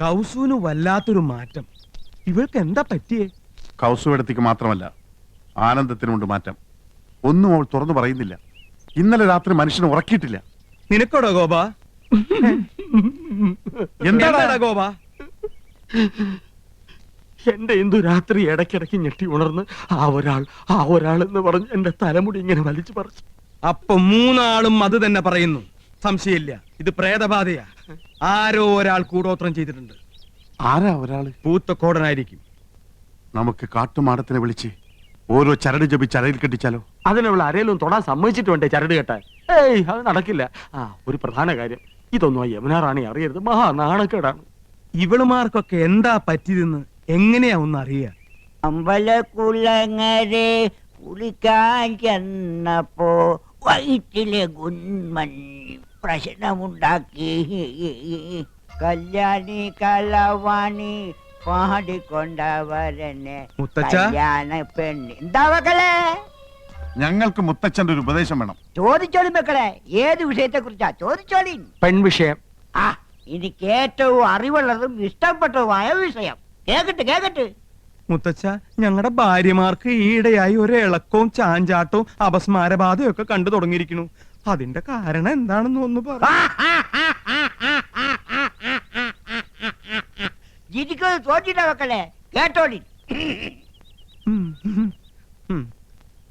കൗസുവിന് വല്ലാത്തൊരു മാറ്റം. ഇവൾക്ക് എന്താ പറ്റിയേ? കൗസുവിടത്തേക്ക് മാത്രമല്ല, ആനന്ദത്തിനുണ്ട് മാറ്റം. ഒന്നും അവൾ തുറന്നു പറയുന്നില്ല. ഇന്നലെ രാത്രി മനുഷ്യനെ ഉറക്കിയിട്ടില്ല. നിനക്കോടോ ഗോപ? എന്താടാ ഗോപ? എന്റെ എന്തു രാത്രി ഇടയ്ക്കിടയ്ക്ക് ഞെട്ടി ഉണർന്ന് ആ ഒരാൾ എന്ന് പറഞ്ഞ് എന്റെ തലമുടി ഇങ്ങനെ വലിച്ചു പറിച്ചു. അപ്പൊ മൂന്നാളും അത് തന്നെ പറയുന്നു. സംശയമില്ല, ഇത് പ്രേതബാധയാ. ആരോ ഒരാൾ കൂടോത്രം ചെയ്തിട്ടുണ്ട്. ആരാ ഒരാള്? പൂത്തക്കോടനായിരിക്കും. നമുക്ക് കാട്ടുമാടത്തിനെ വിളിച്ച് ഓരോ ചരട് ജപിച്ച് അരയിൽ കെട്ടിച്ചാലോ? അതിനുള്ള ആരെയും തൊടാൻ സമ്മതിച്ചിട്ടുണ്ടേ ചരട് കെട്ടാൻ. ഏയ്, അത് നടക്കില്ല. ഒരു പ്രധാന കാര്യം, ഇതൊന്നും ആ യമുന റാണി അറിയരുത്. മഹാ നാണക്കേടാണ്. ഇവളുമാർക്കൊക്കെ എന്താ പറ്റിയതെന്ന് എങ്ങനെയാ ഒന്ന് അറിയാ? അമ്പലക്കുളങ്ങരെ കുളിക്കാൻ ചെന്നപ്പോ വയറ്റിലെ ഗുന്മൻ പ്രശ്നമുണ്ടാക്കി. കല്യാണി കളവാണി പാടിക്കൊണ്ടവരനെ കല്യാണ പെണ്ണ്. എന്താ മക്കളെ? ഞങ്ങൾക്ക് മുത്തച്ഛന്റെ ഒരു ഉപദേശം വേണം. ചോദിച്ചോളി മക്കളെ, ഏത് വിഷയത്തെ കുറിച്ചാ ചോദിച്ചോളി. പെൺവിഷയം. എനിക്ക് ഏറ്റവും അറിവുള്ളതും ഇഷ്ടപ്പെട്ടതുമായ വിഷയം. കേക്കട്ടെ. മുത്തച്ഛ, ഞങ്ങളുടെ ഭാര്യമാർക്ക് ഈയിടെയായി ഒരു ഇളക്കവും ചാഞ്ചാട്ടവും അപസ്മാരബാധയും ഒക്കെ കണ്ടു തുടങ്ങിയിരിക്കുന്നു. അതിന്റെ കാരണം എന്താണെന്ന് ഒന്ന് പറ. തോറ്റിട്ട മക്കളെ കേട്ടോളി.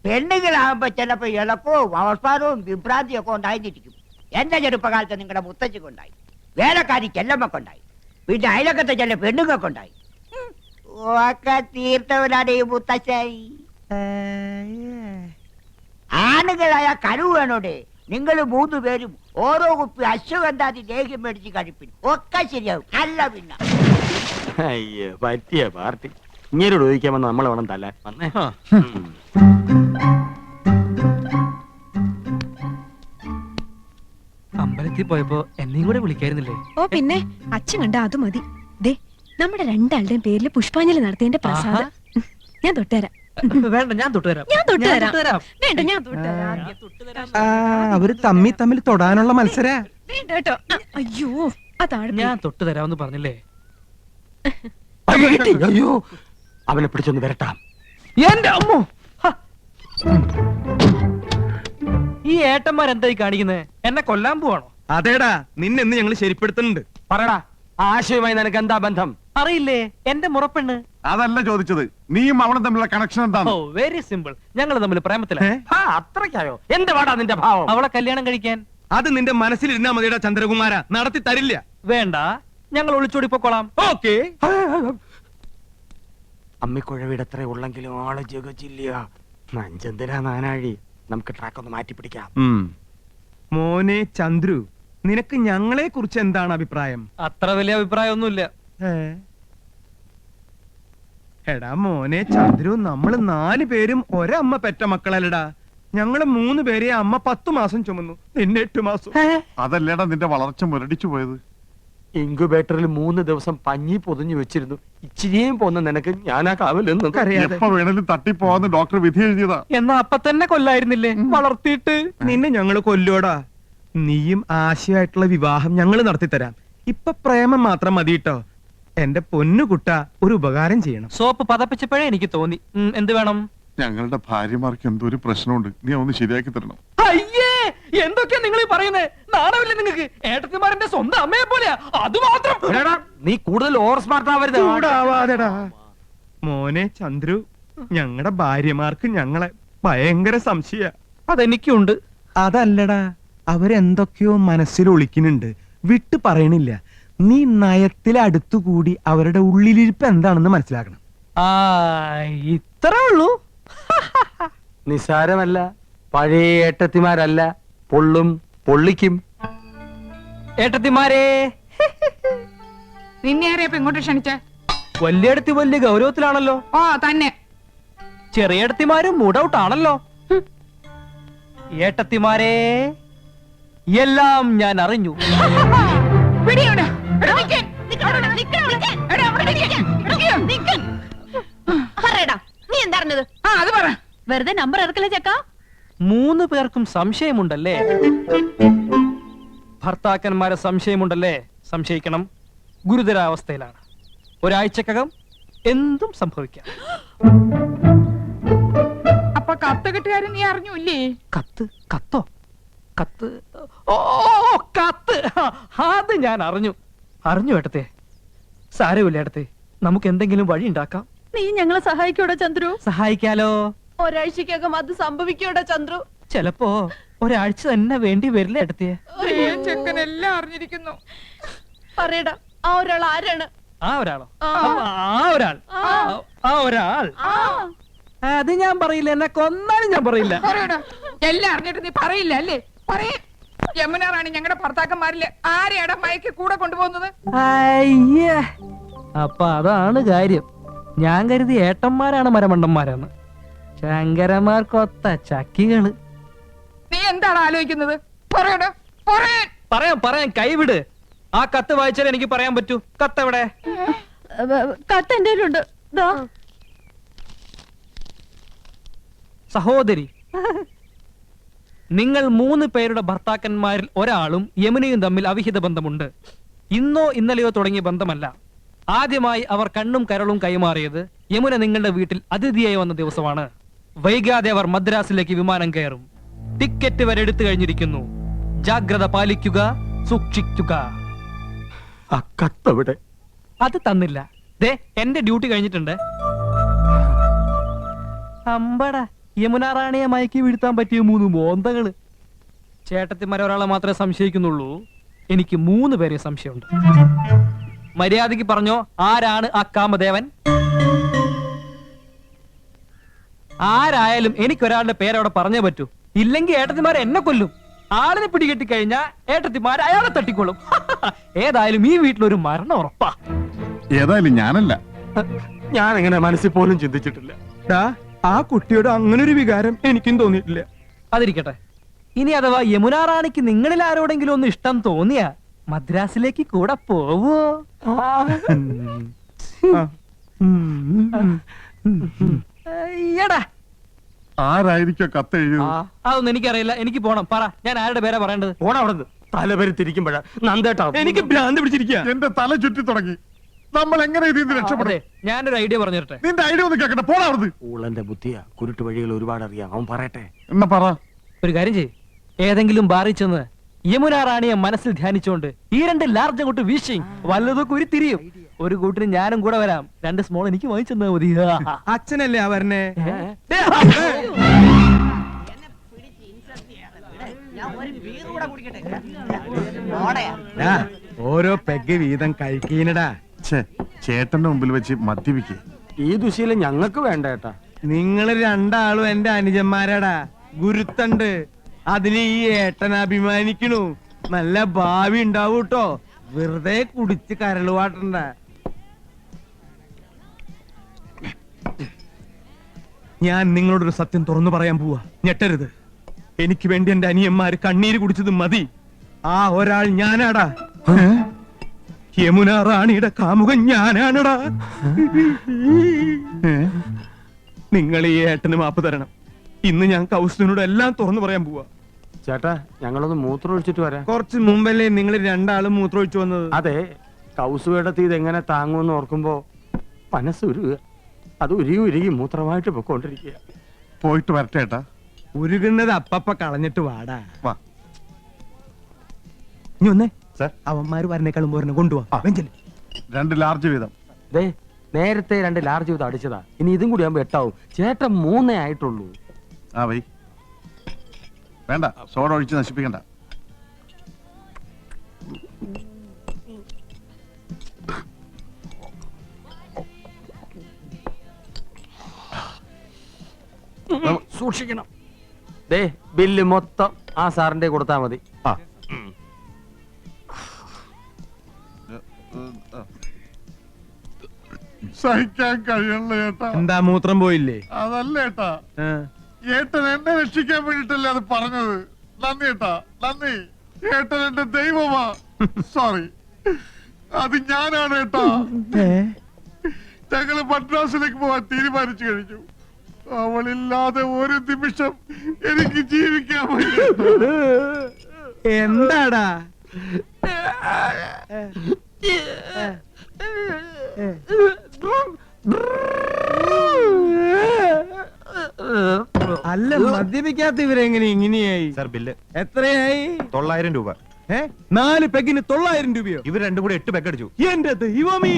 പെണ്ണുങ്ങളാകുമ്പോ ചിലപ്പോ ഇളക്കവും അവസ്മാരവും വിഭ്രാന്തിയും ഒക്കെ ഉണ്ടായിരിക്കും. എന്റെ ചെറുപ്പകാലത്ത് നിങ്ങളുടെ മുത്തച്ഛക്കുണ്ടായി, വേലക്കാരി ചെല്ലമ്മക്കുണ്ടായി, പിന്നെ അയലക്കത്തെ ചില പെണ്ണുങ്ങൾക്കുണ്ടായി. ഒക്കെ തീർത്തവനാണ് ഈ മുത്തശ്ശായി. ആണുങ്ങളായ കരുവ് വേണോടെ. നിങ്ങൾ 3 പേരും ഓരോ കുപ്പി അശ്വഗന്ധാതി ലേഹ്യം മേടിച്ച് കഴിപ്പിൻ, ഒക്കെ ശരിയാവും. അല്ല പിന്നെ അയ്യോ, പറ്റിയ പാർട്ടി. ഇങ്ങനോട് ചോദിക്കാമെന്ന് നമ്മളെ വേണം തല്ല വന്നേ. അമ്പലത്തിൽ പോയപ്പോ എന്നെയും കൂടെ വിളിക്കായിരുന്നില്ലേ? ഓ പിന്നെ, അച്ഛൻ കണ്ട അത് മതി. ദേ, നമ്മുടെ രണ്ടാളുടെയും പേരിൽ പുഷ്പാഞ്ജലി നടത്തിയതിന്റെ പ്രസാദം ഞാൻ തൊട്ടുതരാം. വേണ്ട, ഞാൻ തൊട്ടുതരാം. വേണ്ട, ഞാൻ തൊട്ടുതരാം. അവര് തമ്മിൽ തൊടാനുള്ള മത്സര. വേണ്ട കേട്ടോ. അയ്യോ, അതാണ് ഞാൻ തൊട്ടുതരാമെന്ന് പറഞ്ഞില്ലേ? അയ്യോ, അവനെ പിടിച്ചൊന്ന് വരട്ടാം. എന്റെ അമ്മോ, ഈ ഏട്ടന്മാരെന്തായി കാണിക്കുന്നത്? എന്നെ കൊല്ലാൻ പോവാണോ? അതേടാ, നിന്നെന്ന് ഞങ്ങൾ ശരിപ്പെടുത്തുന്നുണ്ട്. പറയടാ, ആശയവുമായി നിനക്ക് എന്താ ബന്ധം? അറിയില്ലേ, എന്റെ മുറപ്പെണ്ണ്. അതല്ല ചോദിച്ചത്, നീയും അവളും തമ്മിലുള്ള കണക്ഷൻ എന്താണ്? ഓ, വെരി സിമ്പിൾ. ഞങ്ങൾ തമ്മിൽ പ്രേമത്തിലാണ്. അത്രയ്ക്കായോ? എന്ത് പാടാ നിന്റെ ഭാവം? അവളെ കല്യാണം കഴിക്കാൻ. അത് നിന്റെ മനസ്സിലിരുന്നാ മതിയുടെ ചന്ദ്രകുമാര, നടത്തി തരില്ല. വേണ്ട, ഞങ്ങൾ ഒളിച്ചോടി പൊക്കോളാം. ഓക്കേ. അമ്മിക്കുഴവിടെ എത്ര ഉള്ളെങ്കിലും ആള് ജഗച്ചില്ല. നഞ്ചന്തിരാ നാനാഴി. നമുക്ക് ട്രാക്ക് ഒന്ന് മാറ്റി പിടിക്കാം. മോനെ ചന്ദ്രു, നിനക്ക് ഞങ്ങളെ കുറിച്ച് എന്താണ് അഭിപ്രായം? അത്ര വലിയ അഭിപ്രായമൊന്നുമില്ല. എടാ മോനെ ചന്ദ്രു, നമ്മള് 4 പേരും ഒരമ്മ പെറ്റ മക്കളല്ലടാ. ഞങ്ങള് 3 പേരെ അമ്മ 10 മാസം ചുമന്നു, നിന്നെ 8 മാസം. അതല്ലേടാ നിന്റെ വളർച്ച മുരടിച്ചു പോയത്. ഇൻക്യുബേറ്ററിൽ 3 ദിവസം പഞ്ഞി പൊതിഞ്ഞു വെച്ചിരുന്നു. ഇച്ചിരിയും പോന്ന നിനക്ക് ഞാനാ കാവലെന്ന്. എപ്പോ വേണേലും തട്ടിപ്പോവാന്ന് ഡോക്ടർ വിധി എഴുതിയതാ. എന്നാ അപ്പൊ തന്നെ കൊല്ലായിരുന്നില്ലേ? വളർത്തിയിട്ട് നിന്നെ ഞങ്ങള് കൊല്ലോടാ. നീയും ആശയായിട്ടുള്ള വിവാഹം ഞങ്ങള് നടത്തിത്തരാം. ഇപ്പൊ പ്രേമം മാത്രം മതി കേട്ടോ. എന്റെ പൊന്നുകുട്ട, ഒരു ഉപകാരം ചെയ്യണം. സോപ്പ് പതപ്പിച്ചപ്പോഴേ എനിക്ക് തോന്നി. എന്ത് വേണം? ഞങ്ങളുടെ ഭാര്യമാർക്ക് എന്തോ ഒരു പ്രശ്നമുണ്ട്, നീ ഒന്ന് ശരിയാക്കി തരണം. അയ്യേ, എന്തൊക്കെയാ നിങ്ങൾ ഈ പറയുന്നത്? നാണമില്ലേ നിങ്ങൾക്ക്? ഏട്ടത്തിമാരന്റെ സ്വന്തം അമ്മയെ പോലെയാ. അത് മാത്രം. നീ കൂടുതൽ ഓവർ സ്മാർട്ട് ആവരുത്. ചൂടാവാതെടാ. മോനെ ചന്ദ്രു, ഞങ്ങളുടെ ഭാര്യമാർക്ക് ഞങ്ങളെ ഭയങ്കര സംശയ. അതെനിക്കുണ്ട്. അതല്ലടാ, അവരെന്തൊക്കെയോ മനസ്സിൽ ഒളിക്കുന്നുണ്ട്, വിട്ടു പറയണില്ല. നീ നയത്തിലെ അടുത്തുകൂടി അവരുടെ ഉള്ളിലിരിപ്പ് എന്താണെന്ന് മനസ്സിലാക്കണം. ഇത്രേ ഉള്ളൂ. നിസാരമല്ല. പഴയ ഏട്ടത്തിമാരല്ല, പൊള്ളും പൊള്ളിക്കും. ഏട്ടത്തിമാരെ, നിന്നെ ആരെയപ്പോ ഇങ്ങോട്ട് ക്ഷണിച്ചേ? വലിയടത്തി വലിയ ഗൗരവത്തിലാണല്ലോ. ഓ തന്നെ. ചെറിയടത്തിമാരും മൂഡൌട്ട് ആണല്ലോ. ഏട്ടത്തിമാരെ, എല്ലാം ഞാൻ അറിഞ്ഞു. നീ എന്താ വെറുതെ നമ്പർ ഇറക്കല്ലേ ചക്ക? 3 പേർക്കും സംശയമുണ്ടല്ലേ? ഭർത്താക്കന്മാരെ സംശയമുണ്ടല്ലേ? സംശയിക്കണം. ഗുരുതരാവസ്ഥയിലാണ്. ഒരാഴ്ചക്കകം എന്തും സംഭവിക്കാം. അപ്പൊ കത്ത് കെട്ടുകാരൻ നീ അറിഞ്ഞൂല്ലേ? കത്തോ? കത്ത്? ഓ, കത്ത്! അത് ഞാൻ അറിഞ്ഞു ഏട്ടത്തെ. സാരമില്ല ഏട്ടത്തെ, നമുക്ക് എന്തെങ്കിലും വഴി ഉണ്ടാക്കാം. നീ ഞങ്ങളെ സഹായിക്കൂടാ ചന്ദ്രു? സഹായിക്കാലോ. ഒരാഴ്ചക്കകം അത് സംഭവിക്കൂടാ ചന്ദ്രു? ചിലപ്പോ ഒരാഴ്ച തന്നെ വേണ്ടി വരില്ല ഏട്ടത്തെ. ചെക്കൻ എല്ലാം അറിഞ്ഞിരിക്കുന്നു. പറയടാ, ആ ഒരാൾ ആരാണ്? ആ ഒരാൾ അത് ഞാൻ പറയില്ല. എന്നെ കൊന്നാലും ഞാൻ പറയില്ല. പറയടാ, എല്ലാം അറിഞ്ഞിട്ട് നീ പറയില്ല അല്ലേ? പറയേ. യമുന റാണി ഞങ്ങളുടെ ഭർത്താക്കന്മാരില് ആരെയാടാ മയക്ക് കൂടെ കൊണ്ടുപോകുന്നത്? അയ്യേ, അപ്പൊ അതാണ് കാര്യം. ഞാൻ കരുതി ഏട്ടന്മാരാണ് മരമണ്ടന്മാരെന്ന്. ശങ്കരന്മാർക്കൊത്ത ചക്കികള്. നീ എന്താണ് ആലോചിക്കുന്നത്? പറയടാ, പറയാം, കൈവിട്. ആ കത്ത് വായിച്ചാൽ എനിക്ക് പറയാൻ പറ്റൂ. കത്ത് എവിടെ? കത്ത് എന്റെ കയ്യിലുണ്ട്. ദാ. സഹോദരി, നിങ്ങൾ 3 പേരുടെ ഭർത്താക്കന്മാരിൽ ഒരാളും യമുനയും തമ്മിൽ അവിഹിത ബന്ധമുണ്ട്. ഇന്നോ ഇന്നലെയോ തുടങ്ങിയ ബന്ധമല്ല. ആദ്യമായി അവർ കണ്ണും കരളും കൈമാറിയത് യമുന നിങ്ങളുടെ വീട്ടിൽ അതിഥിയായി വന്ന ദിവസമാണ്. വൈകാതെ അവർ മദ്രാസിലേക്ക് വിമാനം കയറും. ടിക്കറ്റ് വരെ എടുത്തു കഴിഞ്ഞിരിക്കുന്നു. ജാഗ്രത പാലിക്കുക, സൂക്ഷിക്കുക. ആ കത്തവിടെ? അത് തന്നില്ല. ദേ, എന്റെ ഡ്യൂട്ടി കഴിഞ്ഞിട്ടുണ്ട്. അമ്പട, യമുന റാണിയെ മയക്കി വീഴ്ത്താൻ പറ്റിയ 3 മോന്തകള്. ചേട്ടത്തിമാരെ ഒരാളെ മാത്രമേ സംശയിക്കുന്നുള്ളൂ. എനിക്ക് 3 പേരെ സംശയമുണ്ട്. മര്യാദയ്ക്ക് പറഞ്ഞോ, ആരാണ് ആ കാമദേവൻ? ആരായാലും എനിക്കൊരാളുടെ പേരവിടെ പറഞ്ഞേ പറ്റൂ. ഇല്ലെങ്കിൽ ഏട്ടത്തിമാരെ എന്നെ കൊല്ലും. ആളിനെ പിടികെട്ടി കഴിഞ്ഞാൽ ഏട്ടത്തിമാർ അയാളെ തട്ടിക്കൊള്ളും. ഏതായാലും ഈ വീട്ടിലൊരു മരണം ഉറപ്പാ. ഏതായാലും ഞാനല്ല. ഞാൻ എങ്ങനെ മനസ്സിൽ പോലും ചിന്തിച്ചിട്ടില്ല. ആ കുട്ടിയോട് അങ്ങനെ ഒരു വികാരം എനിക്കും തോന്നിയിട്ടില്ല. അതിരിക്കട്ടെ. ഇനി അഥവാ യമുന റാണിക്ക് നിങ്ങളിൽ ആരോടെങ്കിലും ഒന്ന് ഇഷ്ടം തോന്നിയാ മദ്രാസിലേക്ക് കൂടെ പോവോ? ആരായിരിക്കോ കത്ത് എഴുതിയത്? അതൊന്നും എനിക്കറിയില്ല. എനിക്ക് പോണം. പറ, ഞാൻ ആരുടെ പേരാ പറയേണ്ടത്? പോണ അവിടെ തലപേര് തിരിക്കുമ്പോഴാ നന്ദേട്ടാ. എനിക്ക് ഭ്രാന്ത് പിടിച്ചിരിക്കുക. എന്റെ തല ചുറ്റി തുടങ്ങി. നമ്മൾ എങ്ങനെ ഇതിന് രക്ഷപ്പെടും? ഞാനൊരു ഐഡിയ പറഞ്ഞു തരട്ടെ. നിന്റെ ഐഡിയ ഒന്ന് കേക്കട്ടെ. പോടാ അവിടുന്ന്. ഊളന്റെ ബുദ്ധിയാ. കുരുട്ട് വഴികൾ ഒരുപാട് അറിയാം. അവൻ പറയട്ടെ. എന്നാ പറ. ഒരു കാര്യം ചെയ്യ്, ഏതെങ്കിലും ബാറിൽ ചെന്ന് യമുന റാണിയെ മനസ്സിൽ ധ്യാനിച്ചുകൊണ്ട് ഈ 2 ലാർജ് അങ്ങോട്ട് വീശി വല്ലതൊക്കെ ഉരുത്തിരിയും. ഒരു കൂട്ടിന് ഞാനും കൂടെ വരാം. 2 സ്മോൾ എനിക്ക് വാങ്ങിച്ചെന്നാ മതി. അച്ഛനല്ലേ ആ വരണേ? ഓരോ പെഗ് വീതം കഴിക്കീനടാ. ചേട്ടന്റെ മുമ്പിൽ വെച്ച് മദ്യപിക്കേ. ഈ ദുശീലം ഞങ്ങൾക്ക് വേണ്ട ഏട്ടാ. നിങ്ങള് 2 ആളും എന്റെ അനുജന്മാരാടാ. ഗുരുത്തണ്ട്. അതിന് ഈ ഏട്ടൻ അഭിമാനിക്കണു. നല്ല ഭാവി ഉണ്ടാവൂ കേട്ടോ. വെറുതെ കുടിച്ച് കരളുവാട്ടണ്ട. ഞാൻ നിങ്ങളോടൊരു സത്യം തുറന്നു പറയാൻ പോവാ. ഞെട്ടരുത്. എനിക്ക് വേണ്ടി എന്റെ അനിയന്മാര് കണ്ണീര് കുടിച്ചത് മതി. ആ ഒരാൾ ഞാനാടാ. യമുന റാണിയുടെ കാമുകൻ ഞാനാണടാ. നിങ്ങൾ ഈ ഏട്ടന് മാപ്പ് തരണം. ഇന്ന് ഞാൻ കൗസലിനോട് എല്ലാം തുറന്നു പറയാൻ പോവാ. ചേട്ടാ, ഞങ്ങളൊന്ന് മൂത്രം ഒഴിച്ചിട്ട് വരാം. കുറച്ച് മുമ്പല്ലേ നിങ്ങൾ 2 ആളും മൂത്രമൊഴിച്ചു വന്നത്? അതെ, കൗസുവേടത്തി ഇതെങ്ങനെ താങ്ങുമെന്ന് ഓർക്കുമ്പോ മനസ്സ് ഉരുക. അത് ഉരുകി മൂത്രമായിട്ട് പൊക്കോണ്ടിരിക്കുക. പോയിട്ട് വരട്ടെ ഏട്ടാ. ഉരുകുന്നത് അപ്പപ്പ കളഞ്ഞിട്ട് വാടാ. വാ. ഇനി ഒന്നേ, സർ, അവന്മാര് വരണേക്കാളും പോരണ കൊണ്ടുപോവാ. 2 ലാർജ് വീതം. ദേ, നേരത്തെ 2 ലാർജ് ചെയ്ത് അടിച്ചതാ. ഇനി ഇതും കൂടി ആകുമ്പോ 8 ആവും. ചേട്ടൻ 3 ആയിട്ടുള്ളൂ. ആ വൈ. വേണ്ട, സോഡ ഒഴിച്ച് നശിപ്പിക്കണ്ട. സൂക്ഷിക്കണം. ദേ, ബില്ല് മൊത്തം ആ സാറിന്റെ കൊടുത്താ മതി. ആ. സഹിക്കാൻ കഴിയണല്ലോ ഏട്ടാ. എന്താ മൂത്രം പോയില്ലേ? അതല്ല ഏട്ടാ, ആ. ഏട്ടൻ എന്നെ രക്ഷിക്കാൻ വേണ്ടിട്ടല്ലേ അത് പറഞ്ഞത്. നന്ദി ഏട്ടാ, നന്ദി. ഏട്ടൻ എന്റെ ദൈവമാ. സോറി, അത് ഞാനാണ് ഏട്ടാ. ഞങ്ങള് മദ്രാസിലേക്ക് പോവാൻ തീരുമാനിച്ചു കഴിഞ്ഞു. അവളില്ലാതെ ഒരു നിമിഷം എനിക്ക് ജീവിക്കാൻ പറ്റില്ല. എന്താടാ? അല്ല മദ്യപിക്കാത്ത ഇവരെങ്ങനെ ഇങ്ങനെയായി? സാർ ബില്ല് എത്രയായി? 900 രൂപ. 4 പെഗിന് 900 രൂപയോ? ഇവർ രണ്ടും കൂടി 8 പെഗ് അടിച്ചു. എന്റെ ദൈവമേ!